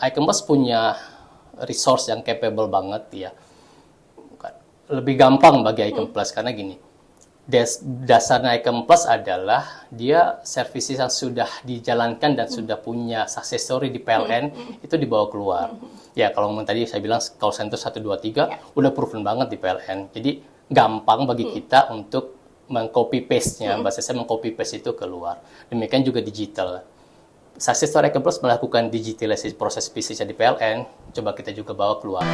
Icon Plus punya resource yang capable banget ya. Lebih gampang bagi Icon Plus karena gini, dasarnya Icon Plus adalah dia services yang sudah dijalankan dan sudah punya success story di PLN itu dibawa keluar. Ya kalau tadi saya bilang call center 123 udah proven banget di PLN. Jadi gampang bagi kita untuk meng-copy paste-nya, bahasa saya meng-copy paste itu keluar. Demikian juga digital. Success story Icon Plus melakukan digitalisasi proses bisnisnya di PLN, coba kita juga bawa keluar.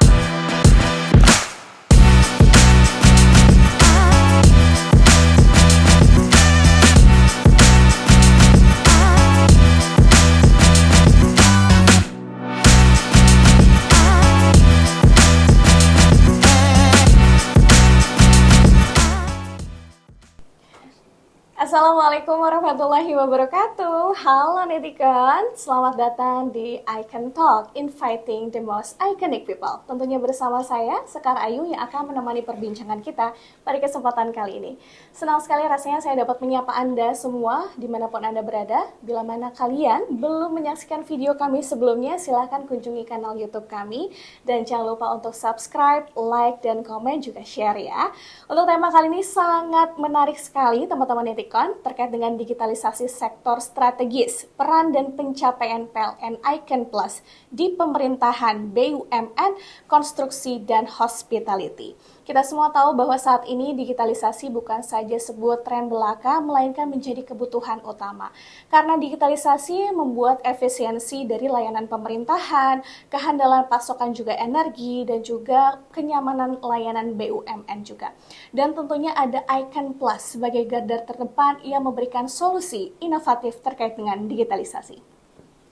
Assalamualaikum warahmatullahi wabarakatuh. Halo netizen, selamat datang di Icon Talk, inviting the most iconic people. Tentunya bersama saya, Sekar Ayu, yang akan menemani perbincangan kita pada kesempatan kali ini. Senang sekali rasanya saya dapat menyapa Anda semua, dimanapun Anda berada. Bila mana kalian belum menyaksikan video kami sebelumnya, silahkan kunjungi kanal YouTube kami. Dan jangan lupa untuk subscribe, like, dan komen, juga share ya. Untuk tema kali ini sangat menarik sekali, teman-teman netizen, terkait dengan digitalisasi sektor strategis, peran dan pencapaian PLN Icon Plus di pemerintahan, BUMN, konstruksi, dan hospitality. Kita semua tahu bahwa saat ini digitalisasi bukan saja sebuah tren belaka, melainkan menjadi kebutuhan utama. Karena digitalisasi membuat efisiensi dari layanan pemerintahan, kehandalan pasokan juga energi, dan juga kenyamanan layanan BUMN juga. Dan tentunya ada Icon Plus sebagai garda terdepan yang memberikan solusi inovatif terkait dengan digitalisasi.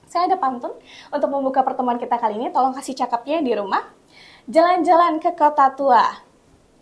Saya ada pantun untuk membuka pertemuan kita kali ini, tolong kasih cakapnya di rumah. Jalan-jalan ke kota tua,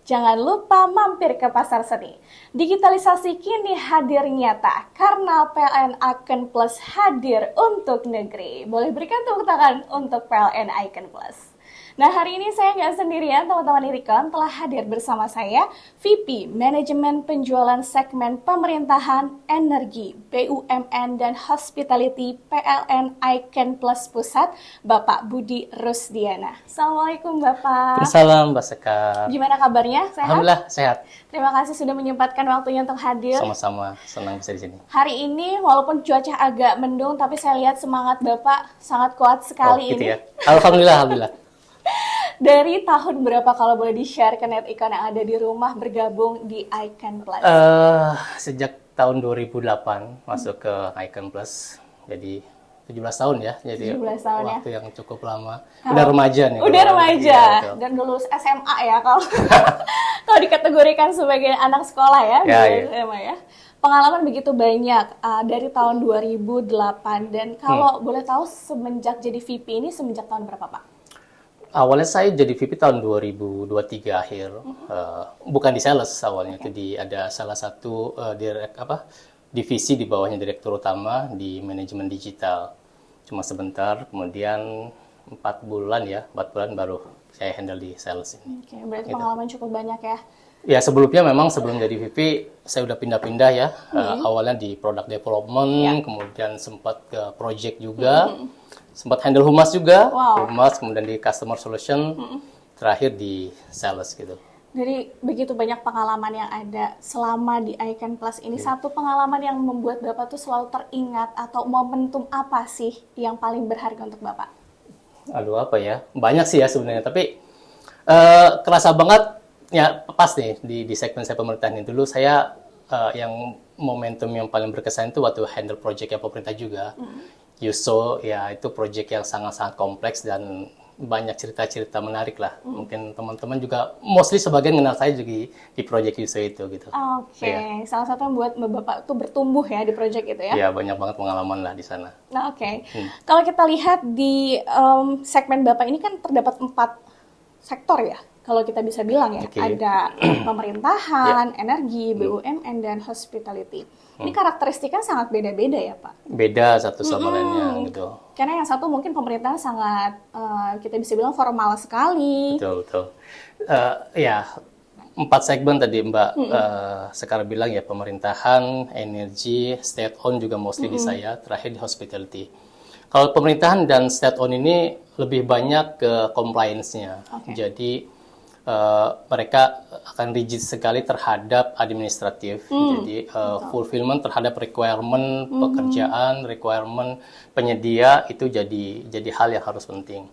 jangan lupa mampir ke pasar seni. Digitalisasi kini hadir nyata karena PLN Icon Plus hadir untuk negeri. Boleh berikan tepuk tangan untuk PLN Icon Plus. Nah, hari ini saya nggak sendirian, teman-teman netizen, telah hadir bersama saya VP Manajemen Penjualan Segmen Pemerintahan, Energi, BUMN, dan Hospitality PLN Icon Plus Pusat, Bapak Budi Rusdiana. Assalamualaikum Bapak. Assalamualaikum Mbak Sekar. Gimana kabarnya? Sehat? Alhamdulillah sehat. Terima kasih sudah menyempatkan waktunya untuk hadir. Sama-sama, senang bisa di sini. Hari ini walaupun cuaca agak mendung, tapi saya lihat semangat Bapak sangat kuat sekali gitu ini. Ya. Alhamdulillah. Dari tahun berapa kalau boleh di-share ke netizen yang ada di rumah bergabung di Icon Plus? Sejak tahun 2008 masuk ke Icon Plus, jadi 17 tahun ya. Jadi 17 tahun waktu yang cukup lama. Udah remaja nih. Udah remaja ya, dan lulus SMA ya kalau kalau dikategorikan sebagai anak sekolah ya, SMA ya. Pengalaman begitu banyak dari tahun 2008 dan kalau boleh tahu semenjak jadi VP ini semenjak tahun berapa Pak? Awalnya saya jadi VP tahun 2023 akhir, bukan di sales awalnya, itu ada salah satu divisi di bawahnya direktur utama di manajemen digital. Cuma sebentar, kemudian 4 bulan baru saya handle di sales ini. Oke, berarti pengalaman cukup banyak ya? Ya sebelumnya memang sebelum jadi VP saya udah pindah-pindah ya, awalnya di product development, kemudian sempat ke project juga. Sempat handle humas juga, humas, kemudian di customer solution, terakhir di sales gitu. Jadi begitu banyak pengalaman yang ada selama di Icon Plus ini, satu pengalaman yang membuat Bapak tuh selalu teringat atau momentum apa sih yang paling berharga untuk Bapak? Aduh apa ya, banyak sih ya sebenarnya, tapi kerasa banget ya pas nih di segmen saya pemerintahan ini dulu saya yang momentum yang paling berkesan itu waktu handle project yang pemerintah juga. Yuso ya itu proyek yang sangat-sangat kompleks dan banyak cerita-cerita menarik lah. Mungkin teman-teman juga mostly sebagian kenal saya juga di proyek Yuso itu gitu. Oke. Salah satu yang buat Bapak tuh bertumbuh ya di proyek itu ya? Iya, banyak banget pengalaman lah di sana. Nah, kalau kita lihat di segmen Bapak ini kan terdapat 4 sektor ya? Kalau kita bisa bilang ya, ada pemerintahan, energi, BUMN, dan hospitality. Ini karakteristiknya sangat beda-beda ya Pak? Beda satu sama lainnya gitu. Karena yang satu mungkin pemerintahan sangat, kita bisa bilang formal sekali. Betul. Ya, 4 segmen tadi Mbak Sekar bilang ya, pemerintahan, energi, state owned juga mostly di saya, terakhir di hospitality. Kalau pemerintahan dan state owned ini lebih banyak ke compliance-nya. Oke. Jadi mereka akan rigid sekali terhadap administratif. Jadi fulfillment terhadap requirement pekerjaan, requirement penyedia itu jadi hal yang harus penting.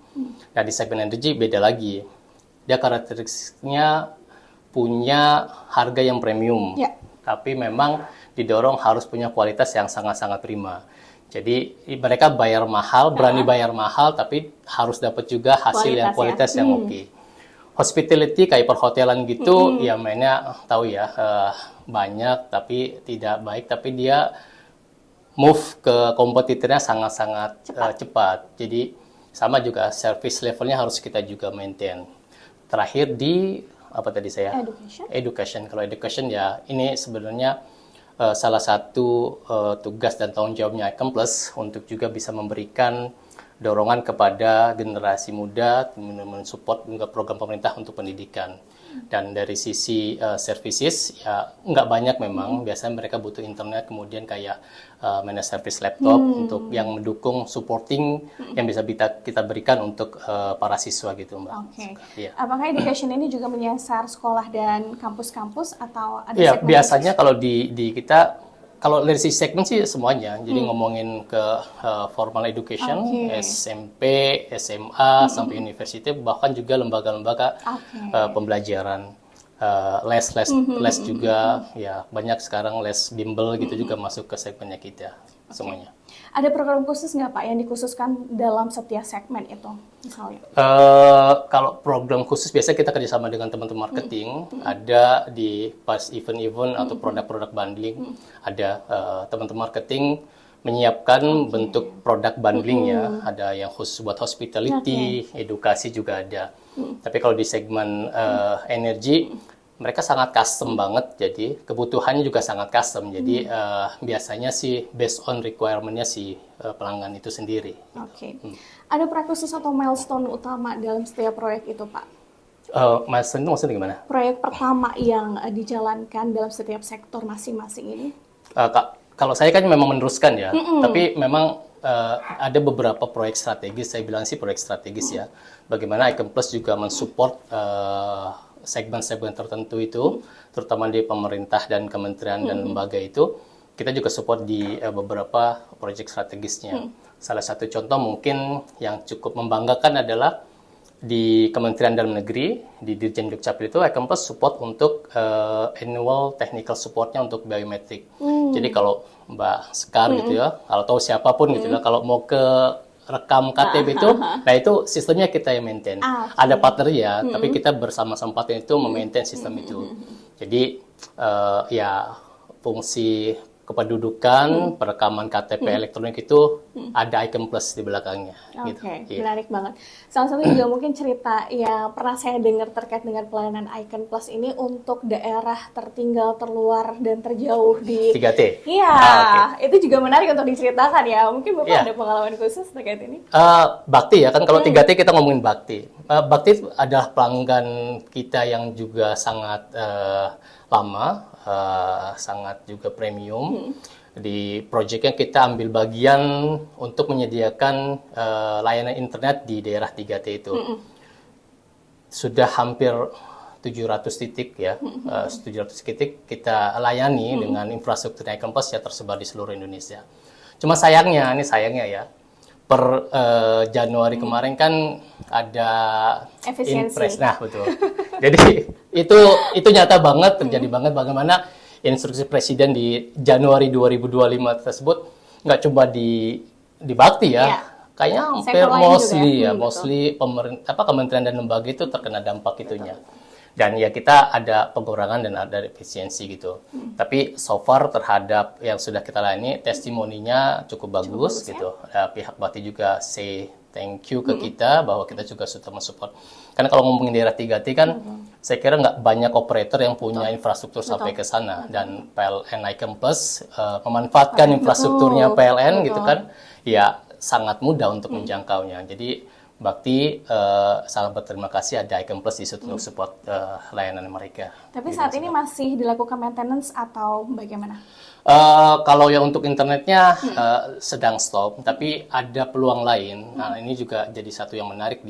Nah di segmen energi beda lagi. Dia karakteristiknya punya harga yang premium, Ya. tapi memang didorong harus punya kualitas yang sangat-sangat prima. Jadi mereka bayar mahal, berani bayar mahal, tapi harus dapat juga hasil yang kualitas yang oke. Hospitality kayak perhotelan gitu, ya mainnya tahu ya banyak tapi tidak baik, tapi dia move ke kompetitornya sangat-sangat cepat. Jadi sama juga service levelnya harus kita juga maintain. Terakhir di apa tadi saya? Education. Kalau education ya ini sebenarnya salah satu tugas dan tanggung jawabnya Icon Plus untuk juga bisa memberikan dorongan kepada generasi muda mensupport juga program pemerintah untuk pendidikan. Dan dari sisi services ya nggak banyak memang, biasanya mereka butuh internet, kemudian kayak managed service laptop untuk yang mendukung supporting yang bisa kita berikan untuk para siswa gitu Mbak. Oke. Ya. Apakah education ini juga menyasar sekolah dan kampus-kampus atau ada Iya, segmen biasanya kalau di kita, kalau dari sisi segmen sih semuanya. Jadi ngomongin ke formal education, SMP, SMA, sampai university, bahkan juga lembaga-lembaga pembelajaran. Les juga, ya banyak sekarang les bimbel gitu juga masuk ke segmennya kita semuanya. Ada program khusus nggak Pak yang dikhususkan dalam setiap segmen itu misalnya? Kalau program khusus biasanya kita kerjasama dengan teman-teman marketing, ada di pas event-event atau produk-produk bundling, ada teman-teman marketing menyiapkan bentuk produk bundling ya, ada yang khusus buat hospitality, edukasi juga ada. Tapi kalau di segmen energi, mereka sangat custom banget, jadi kebutuhannya juga sangat custom. Jadi biasanya sih based on requirement-nya si pelanggan itu sendiri. Oke. Ada proyek khusus atau milestone utama dalam setiap proyek itu Pak? Milestone itu maksudnya gimana? Proyek pertama yang dijalankan dalam setiap sektor masing-masing ini? Kalau saya kan memang meneruskan ya, tapi memang ada beberapa proyek strategis, saya bilang sih proyek strategis ya. Bagaimana Icon Plus juga mensupport segmen-segmen tertentu itu, terutama di pemerintah dan kementerian dan lembaga itu, kita juga support di beberapa proyek strategisnya. Salah satu contoh mungkin yang cukup membanggakan adalah di Kementerian Dalam Negeri, di Dirjen Dukcapil itu, Icon Plus support untuk annual technical supportnya untuk biometrik. Jadi kalau Mbak Sekar gitu ya, kalau tahu siapapun gitu ya, kalau mau ke rekam KTP itu, nah itu sistemnya kita yang maintain. Ada partner ya, tapi kita bersama-sama partner itu memaintain sistem itu. Jadi ya fungsi kependudukan, perekaman KTP elektronik itu ada Icon Plus di belakangnya. Oke, menarik banget. Salah satu juga mungkin cerita yang pernah saya dengar terkait dengan pelayanan Icon Plus ini untuk daerah tertinggal, terluar, dan terjauh di 3T? Iya, itu juga menarik untuk diceritakan ya. Mungkin Bapak ada pengalaman khusus terkait ini? Bakti ya, kan kalau 3T kita ngomongin Bakti. Bakti adalah pelanggan kita yang juga sangat lama, sangat juga premium. Di proyeknya kita ambil bagian untuk menyediakan layanan internet di daerah 3T itu. Sudah hampir 700 titik ya, 700 titik kita layani dengan infrastruktur Icon Plus ya tersebar di seluruh Indonesia. Cuma sayangnya, ini sayangnya ya, per Januari kemarin kan ada impres, nah betul. Jadi itu nyata banget, terjadi banget bagaimana instruksi Presiden di Januari 2025 tersebut nggak cuma di Bakti ya, kayaknya hampir mostly pemerintah, kementerian dan lembaga itu terkena dampak itunya. Dan ya kita ada pengurangan dan ada efisiensi gitu. Tapi so far terhadap yang sudah kita layani, testimoninya cukup bagus gitu. Pihak Bakti juga say thank you ke kita bahwa kita juga sudah mensupport. Karena kalau ngomongin daerah 3T kan, saya kira nggak banyak operator yang punya infrastruktur sampai ke sana. Dan PLN Icon Plus memanfaatkan infrastrukturnya PLN gitu kan, ya sangat mudah untuk menjangkaunya. Jadi Bakti sangat berterima kasih ada Icon Plus di situ untuk support layanan mereka. Tapi saat ini masih dilakukan maintenance atau bagaimana? Kalau yang untuk internetnya sedang stop, tapi ada peluang lain. Nah, ini juga jadi satu yang menarik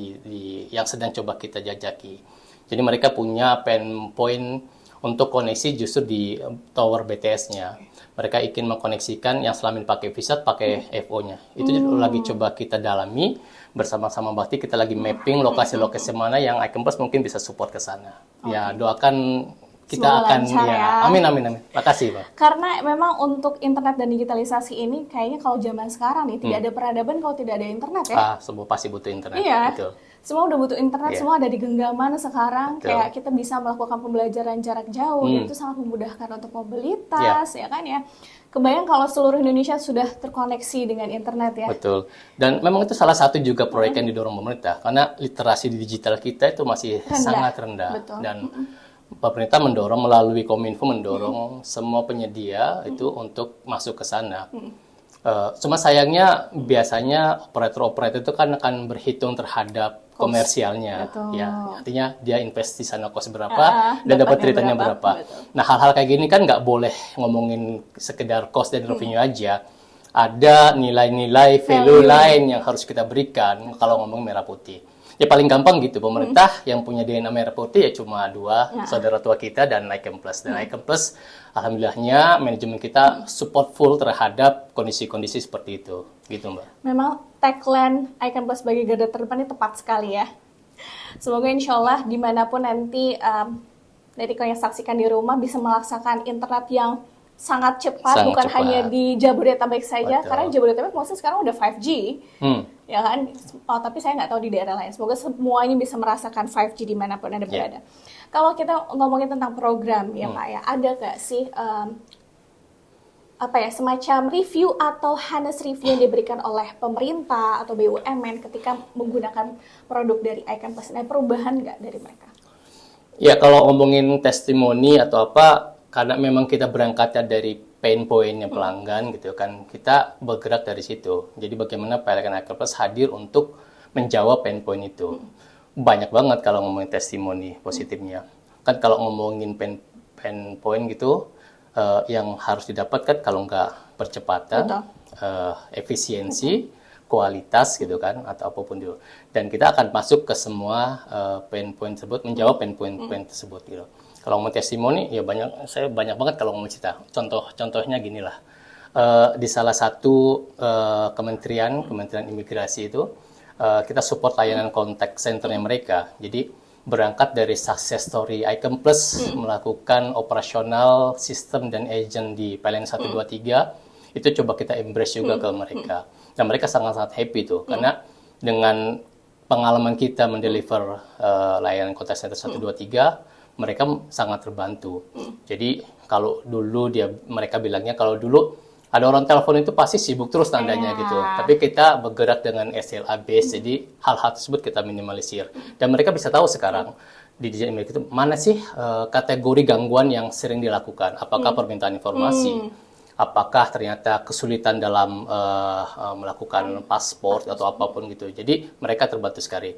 yang sedang coba kita jajaki. Jadi mereka punya endpoint untuk koneksi justru di tower BTS-nya. Mereka ingin mengkoneksikan yang selama ini pakai VSAT, pakai FO-nya. Itu lagi coba kita dalami bersama-sama, berarti kita lagi mapping lokasi-lokasi mana yang Icon Plus mungkin bisa support ke sana. Ya, doakan kita Semoga akan lancar ya. Amin amin amin. Makasih, Pak. Karena memang untuk internet dan digitalisasi ini kayaknya kalau zaman sekarang nih tidak ada peradaban kalau tidak ada internet ya. Semua pasti butuh internet. Iya. Betul. Semua udah butuh internet, Iya. semua ada di genggaman sekarang. Betul. Kayak kita bisa melakukan pembelajaran jarak jauh dan itu sangat memudahkan untuk mobilitas, ya kan ya. Kebayang kalau seluruh Indonesia sudah terkoneksi dengan internet ya. Betul. Dan memang itu salah satu juga proyek yang didorong pemerintah karena literasi digital kita itu masih sangat rendah. Betul. Dan pemerintah mendorong melalui Kominfo mendorong semua penyedia itu untuk masuk ke sana. Cuma sayangnya biasanya operator-operator itu kan akan berhitung terhadap komersialnya. Betul. Ya, artinya dia invest di sana cost berapa dan dapat dapatnya returnnya berapa. berapa. Betul. Nah, hal-hal kayak gini kan nggak boleh ngomongin sekedar cost dan revenue aja. Ada nilai-nilai value lain yang harus kita berikan kalau ngomong merah putih. Ya paling gampang gitu, pemerintah yang punya DNA merah putih ya cuma dua, saudara tua kita dan Icon Plus. Dan Icon Plus, alhamdulillahnya manajemen kita support full terhadap kondisi-kondisi seperti itu, gitu Mbak. Memang tagline Icon Plus sebagai garda terdepan ini tepat sekali ya. Semoga insya Allah dimanapun nanti dari kau yang saksikan di rumah bisa melaksanakan internet yang sangat cepat, bukan hanya di Jabodetabek saja. Betul. Karena Jabodetabek maksudnya sekarang udah 5G. Ya kan? Tapi saya nggak tahu di daerah lain. Semoga semuanya bisa merasakan 5G dimanapun Anda berada. Kalau kita ngomongin tentang program ya Pak ya, ada nggak sih semacam review atau honest review yang diberikan oleh pemerintah atau BUMN ketika menggunakan produk dari Icon Plus? Ada perubahan nggak dari mereka? Ya kalau ngomongin testimoni atau apa, karena memang kita berangkatnya dari pain point-nya pelanggan gitu kan, kita bergerak dari situ. Jadi bagaimana PLN Icon Plus hadir untuk menjawab pain point itu. Banyak banget kalau ngomongin testimoni positifnya. Kan kalau ngomongin pain point gitu, yang harus didapatkan kalau nggak percepatan, efisiensi, kualitas gitu kan, atau apapun itu. Dan kita akan masuk ke semua pain point tersebut, menjawab pain point tersebut gitu. Kalau mau testimoni, ya saya banyak banget kalau mau cerita. Contohnya gini lah, di salah satu kementerian imigrasi itu, kita support layanan contact centernya mereka. Jadi berangkat dari success story Icon Plus melakukan operasional sistem dan agent di PLN 123, itu coba kita embrace juga ke mereka. Dan mereka sangat-sangat happy tuh, karena dengan pengalaman kita mendeliver layanan contact center 123, mereka sangat terbantu. Jadi kalau dulu mereka bilangnya kalau dulu ada orang telepon itu pasti sibuk terus tandanya gitu. Tapi kita bergerak dengan SLA base, jadi hal-hal tersebut kita minimalisir. Dan mereka bisa tahu sekarang di digital email itu mana sih kategori gangguan yang sering dilakukan. Apakah permintaan informasi? Apakah ternyata kesulitan dalam melakukan paspor atau apapun gitu. Jadi mereka terbantu sekali.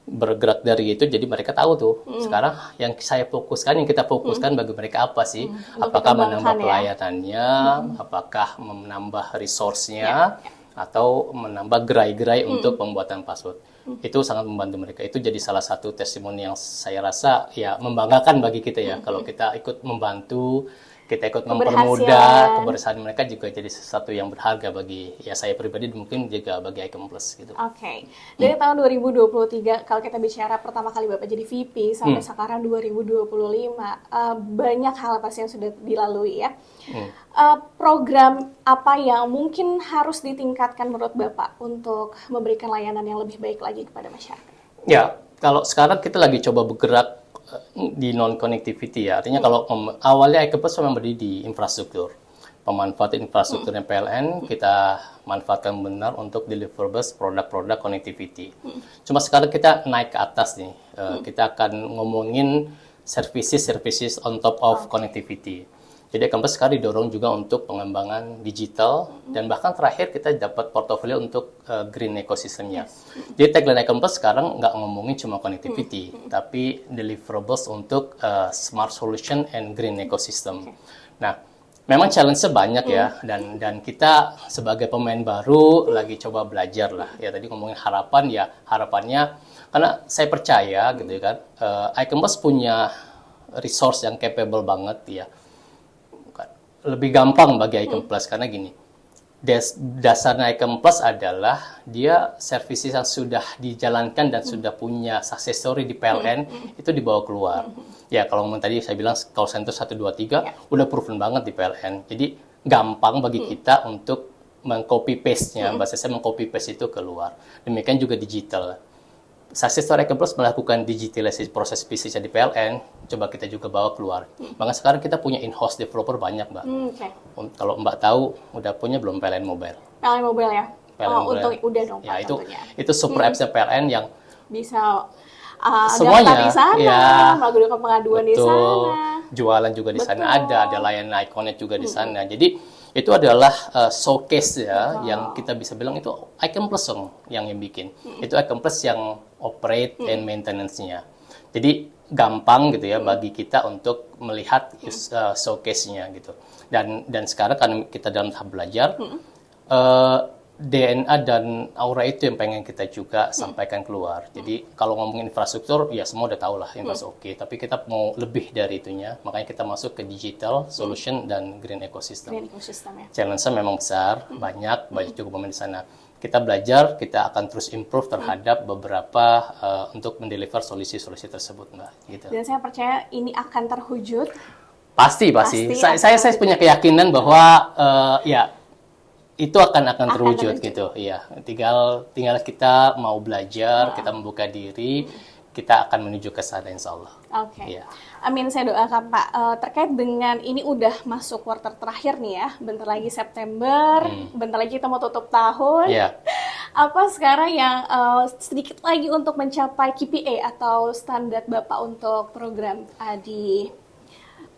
Bergerak dari itu, jadi mereka tahu tuh sekarang yang saya fokuskan, yang kita fokuskan bagi mereka apa sih? Apakah menambah pelayanannya, apakah menambah resource-nya, atau menambah gerai-gerai untuk pembuatan password. Itu sangat membantu mereka. Itu jadi salah satu testimoni yang saya rasa ya membanggakan bagi kita ya. Kalau kita ikut membantu, kita ikut mempermudah keberhasilan mereka, juga jadi sesuatu yang berharga bagi ya saya pribadi, mungkin juga bagi Icon Plus gitu. Oke. Dari tahun 2023 kalau kita bicara pertama kali Bapak jadi VP sampai sekarang 2025, banyak hal pasti yang sudah dilalui ya. Program apa yang mungkin harus ditingkatkan menurut Bapak untuk memberikan layanan yang lebih baik lagi kepada masyarakat? Ya, kalau sekarang kita lagi coba bergerak di non-connectivity ya, artinya kalau awalnya Icon Plus memang berdiri di infrastruktur, pemanfaatan infrastrukturnya PLN kita manfaatkan benar untuk deliverables produk-produk connectivity. Cuma sekarang kita naik ke atas nih, kita akan ngomongin services on top of connectivity. Jadi Icon Plus sekarang didorong juga untuk pengembangan digital, dan bahkan terakhir kita dapat portofolio untuk green ecosystem-nya. Jadi tagline Icon Plus sekarang nggak ngomongin cuma connectivity, tapi deliverables untuk smart solution and green ecosystem. Nah, Memang challenge-nya banyak ya, dan kita sebagai pemain baru lagi coba belajar lah. Ya tadi ngomongin harapan, ya harapannya karena saya percaya gitu ya kan, iCampus punya resource yang capable banget ya. Lebih gampang bagi iCampus karena gini, dasarnya iCampus adalah dia services yang sudah dijalankan dan sudah punya success story di PLN itu dibawa keluar. Ya kalau ngomong tadi saya bilang call center 123 udah proven banget di PLN. Jadi gampang bagi kita untuk meng-copy paste-nya, bahasa saya meng-copy paste itu keluar. Demikian juga digital. Success story iCampus melakukan digitalisasi proses bisnisnya di PLN, coba kita juga bawa keluar. Makanya sekarang kita punya in-house developer banyak, Mbak. Okay. Kalau Mbak tahu, udah punya belum PLN Mobile? PLN Mobile ya? PLN Mobile. Untuk udah dong, ya, Pak, tentunya. itu super apps-nya PLN yang bisa semuanya daftar di sana, ya, melakukan pengaduan di sana. Jualan juga di sana ada layanan iConnect juga di sana. Jadi itu adalah showcase ya, yang kita bisa bilang itu iCampus yang bikin. Itu iCampus yang operate and maintenance-nya. Jadi gampang gitu ya bagi kita untuk melihat showcase-nya gitu. Dan sekarang kan kita dalam tahap belajar, DNA dan aura itu yang pengen kita juga sampaikan keluar. Jadi kalau ngomongin infrastruktur, ya semua udah tahu lah infrastruktur oke. Tapi kita mau lebih dari itunya, makanya kita masuk ke digital solution dan green ecosystem. Green ecosystem ya. Challenge-nya memang besar, banyak juga pemain di sana. Kita belajar, kita akan terus improve terhadap beberapa untuk mendeliver solusi-solusi tersebut, Mbak. Gitu. Dan saya percaya ini akan terwujud. Pasti. Saya punya keyakinan bahwa ya itu akan terwujud gitu. Iya, tinggal kita mau belajar, kita membuka diri, kita akan menuju ke sana insya Allah. Oke. Iya. Amin, saya doakan Pak. Terkait dengan ini udah masuk quarter terakhir nih ya, bentar lagi September, bentar lagi kita mau tutup tahun. Iya. Apa sekarang yang sedikit lagi untuk mencapai KPI atau standar Bapak untuk program di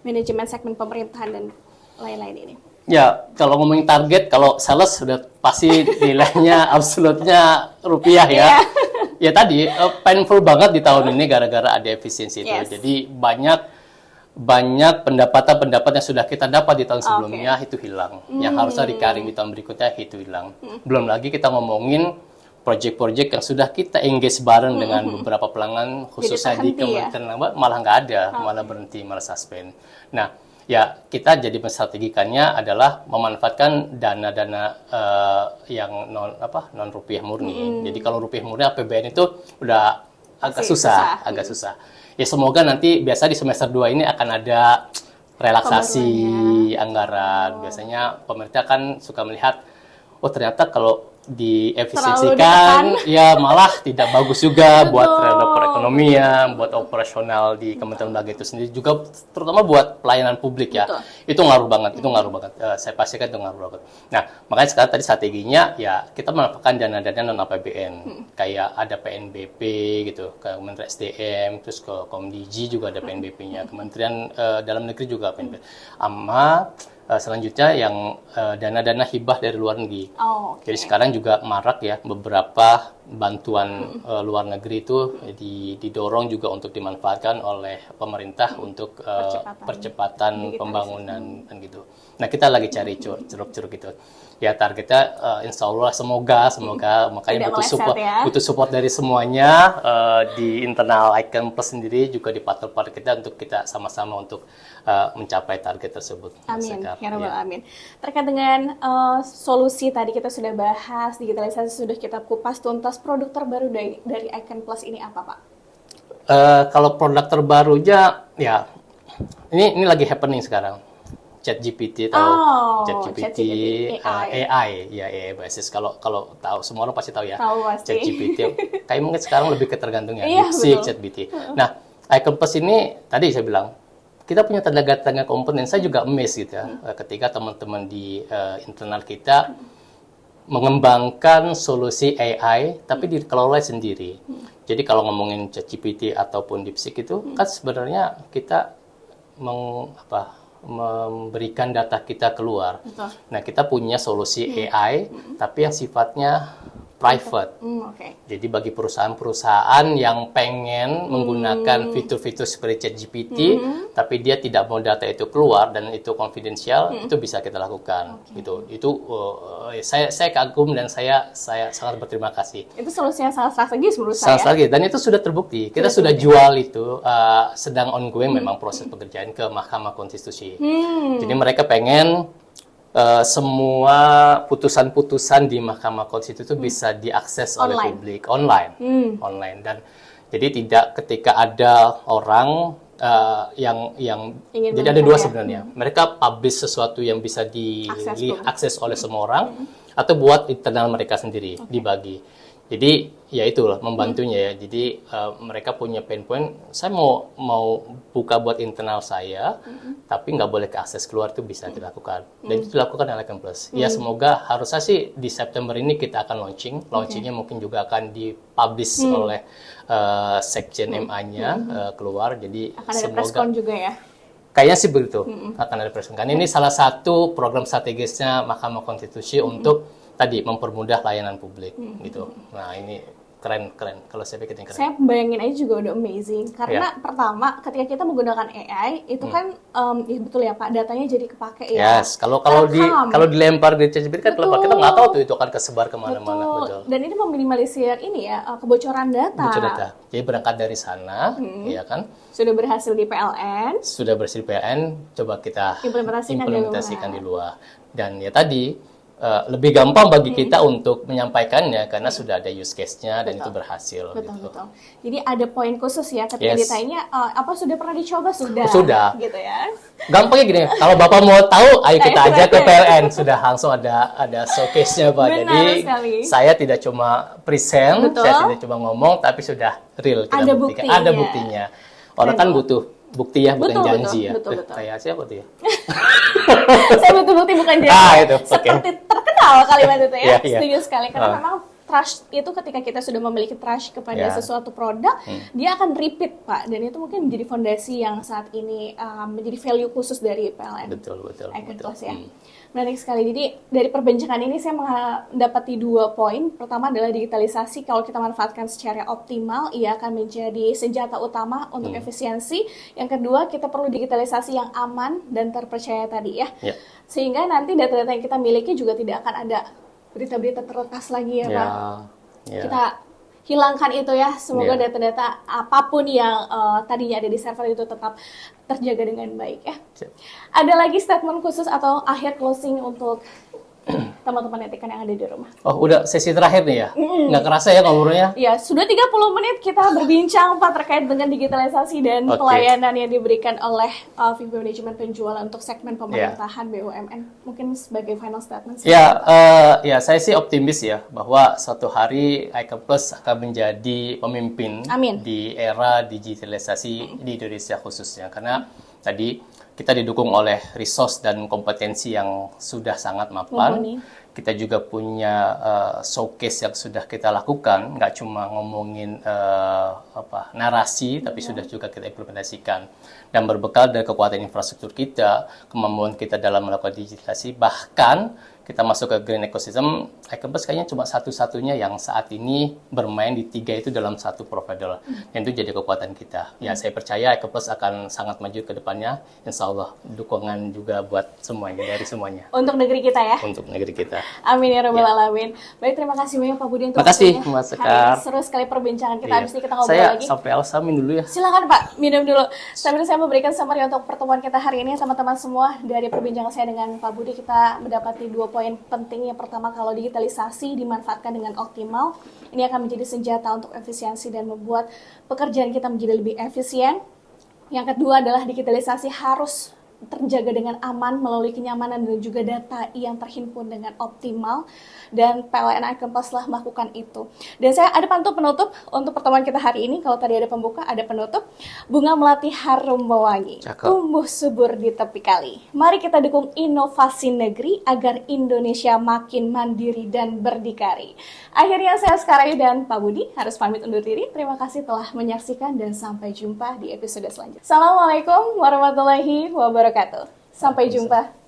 manajemen segmen pemerintahan dan lain-lain ini? Ya, kalau ngomongin target, kalau sales sudah pasti nilainya absolutnya rupiah ya. Ya tadi, painful banget di tahun ini gara-gara ada efisiensi itu. Jadi banyak pendapatan yang sudah kita dapat di tahun sebelumnya itu hilang. Yang harusnya recurring di tahun berikutnya itu hilang. Belum lagi kita ngomongin project-project yang sudah kita engage bareng dengan beberapa pelanggan, khususnya di Kementerian malah nggak ada, malah berhenti, malah suspend. Nah, ya, kita jadi menstrategikannya adalah memanfaatkan dana-dana yang non rupiah murni. Jadi kalau rupiah murni APBN itu udah agak susah. Ya semoga nanti biasa di semester 2 ini akan ada relaksasi anggaran. Biasanya pemerintah kan suka melihat, oh ternyata kalau diefisiensikan ya malah tidak bagus juga buat perekonomian, buat operasional di Kementerian Lembaga itu sendiri, juga terutama buat pelayanan publik ya. Itu ngaruh banget. Saya pastikan itu ngaruh banget. Nah, makanya sekarang tadi strateginya ya kita memanfaatkan dana-dana non APBN. Kayak ada PNBP gitu, ke Kementerian SDM, terus ke Komdigi juga ada PNBP-nya, Kementerian Dalam Negeri juga PNBP. Selanjutnya yang dana-dana hibah dari luar negeri. Jadi sekarang juga marak ya beberapa bantuan luar negeri itu didorong juga untuk dimanfaatkan oleh pemerintah untuk percepatan pembangunan kan gitu. Nah, kita lagi cari ceruk-ceruk gitu. Ya targetnya insya Allah semoga makanya butuh support dari semuanya di internal iCampus sendiri, juga di partner-partner kita untuk kita sama-sama untuk mencapai target tersebut. Amin. Ya Rabbal Amin. Terkait dengan solusi tadi kita sudah bahas, digitalisasi sudah kita kupas tuntas, produk terbaru dari iCampus ini apa, Pak? Kalau produk terbarunya ya ini lagi happening sekarang. ChatGPT atau ChatGPT AI basis. Kalau tahu semua orang pasti tahu ya. ChatGPT. Kayak mungkin sekarang lebih ketergantungan DeepSeek, ChatGPT. Nah, iCampus ini tadi saya bilang kita punya tenaga komponen. Saya juga amazed gitu ya ketika teman-teman di internal kita mengembangkan solusi AI tapi dikelola sendiri. Jadi kalau ngomongin ChatGPT ataupun DeepSeek itu kan sebenarnya kita memberikan data kita keluar. Nah, kita punya solusi AI tapi yang sifatnya private. Oke. Jadi bagi perusahaan-perusahaan yang pengen menggunakan fitur-fitur seperti ChatGPT, tapi dia tidak mau data itu keluar dan itu konfidensial, itu bisa kita lakukan. Gitu. Itu saya kagum dan saya sangat berterima kasih. Itu solusi yang sangat strategis menurut saya. Sangat lagi, dan itu sudah terbukti. Kita sudah jual itu, sedang ongoing memang proses pekerjaan ke Mahkamah Konstitusi. Jadi mereka pengen semua putusan-putusan di Mahkamah Konstitusi itu bisa diakses oleh publik online. Dan jadi tidak ketika ada orang yang Ingin jadi ada dua sebenarnya. Mereka publish sesuatu yang bisa diakses oleh semua orang atau buat internal mereka sendiri dibagi. Jadi ya itulah membantunya ya. Jadi mereka punya pain point. Saya mau buka buat internal saya, tapi nggak boleh ke akses keluar, itu bisa dilakukan. Dan itu dilakukan oleh Icon Plus. Ya semoga harusnya sih di September ini kita akan launching. Launchingnya mungkin juga akan dipublish oleh Sekjen MA-nya keluar. Jadi Akan ada semoga preskon juga ya. kayaknya sih begitu akan ada preskon. Karena ini salah satu program strategisnya Mahkamah Konstitusi untuk tadi mempermudah layanan publik gitu. Nah, ini keren kalau saya pikir ini keren. Saya bayangin aja juga udah amazing karena pertama ketika kita menggunakan AI itu kan ya betul ya Pak, datanya jadi kepake ya. Yes, kalau dilempar di ChatGPT kan kalau kita nggak tahu tuh itu akan kesebar kemana-mana. Betul. Dan ini meminimalisir ini ya kebocoran data. Jadi berangkat dari sana, ya kan? Sudah berhasil di PLN. Sudah berhasil PLN, coba kita implementasikan di luar. Dan ya tadi lebih gampang bagi kita untuk menyampaikannya karena sudah ada use case-nya dan itu berhasil. Betul. Jadi ada poin khusus ya ketika ditanya apa sudah pernah dicoba sudah gitu ya. Gampangnya gini, kalau Bapak mau tahu, ayo kita aja ke PLN, sudah langsung ada showcase-nya Pak. Jadi saya tidak cuma present, saya tidak cuma ngomong, tapi sudah real kita buktikan. Ada buktinya. Orang kan butuh bukti ya, bukan janji ya. Betul. Kayak siapa tuh ya? Saya butuh bukti bukan janji. Itu, seperti terkenal kalimat itu ya. Iya. Setuju sekali karena memang trust itu ketika kita sudah memiliki trust kepada sesuatu produk, dia akan repeat Pak. Dan itu mungkin menjadi fondasi yang saat ini menjadi value khusus dari PLN. Betul. Icon Plus ya. Menarik sekali. Jadi dari perbincangan ini saya mendapati 2 poin. Pertama adalah digitalisasi kalau kita manfaatkan secara optimal, ia akan menjadi senjata utama untuk efisiensi. Yang kedua, kita perlu digitalisasi yang aman dan terpercaya tadi ya. Sehingga nanti data-data yang kita miliki juga tidak akan ada berita-berita terlepas lagi ya Pak. Kita hilangkan itu ya. Semoga data-data apapun yang tadinya ada di server itu tetap terjaga dengan baik ya. Ada lagi statement khusus atau akhir closing untuk teman-teman etikan yang ada di rumah? Oh, udah sesi terakhir nih ya? Nggak kerasa ya ngobrolnya? Ya, sudah 30 menit kita berbincang Pak terkait dengan digitalisasi dan pelayanan yang diberikan oleh VP Manajemen Penjualan untuk segmen pemerintahan BUMN. Mungkin sebagai final statement. Ya, saya sih optimis ya bahwa suatu hari Icon Plus akan menjadi pemimpin di era digitalisasi di Indonesia khususnya. Karena tadi kita didukung oleh resource dan kompetensi yang sudah sangat mapan. Kita juga punya showcase yang sudah kita lakukan, nggak cuma ngomongin narasi, tapi sudah juga kita implementasikan. Dan berbekal dari kekuatan infrastruktur kita, kemampuan kita dalam melakukan digitalisasi, bahkan kita masuk ke green ecosystem, Icon Plus kayaknya cuma satu-satunya yang saat ini bermain di 3 itu dalam satu provider. Dan itu jadi kekuatan kita. Ya, saya percaya Icon Plus akan sangat maju ke depannya. Insya Allah, dukungan juga buat semuanya, dari semuanya. Untuk negeri kita ya? Untuk negeri kita. Amin ya Rabbal Alamin. Baik, terima kasih banyak Pak Budi untuk waktunya. Terima kasih, Mas Sekar. Seru sekali perbincangan kita. Habis ini kita ngobrol lagi. Saya sampai Elsa minum dulu ya. Silakan Pak, minum dulu. Sambil saya memberikan summary untuk pertemuan kita hari ini, teman-teman semua. Dari perbincangan saya dengan Pak Budi, kita mendapati 2 poin penting. Yang pertama, kalau digitalisasi dimanfaatkan dengan optimal, ini akan menjadi senjata untuk efisiensi dan membuat pekerjaan kita menjadi lebih efisien. Yang kedua adalah digitalisasi harus terjaga dengan aman melalui kenyamanan dan juga data yang terhimpun dengan optimal, dan PLN Icon Plus telah melakukan itu. Dan saya ada pantun penutup untuk pertemuan kita hari ini. Kalau tadi ada pembuka, ada penutup. Bunga melati harum mewangi, tumbuh subur di tepi kali. Mari kita dukung inovasi negeri agar Indonesia makin mandiri dan berdikari. Akhirnya saya Sekarayu dan Pak Budi harus pamit undur diri. Terima kasih telah menyaksikan dan sampai jumpa di episode selanjutnya. Assalamualaikum warahmatullahi wabarakatuh. Sampai jumpa.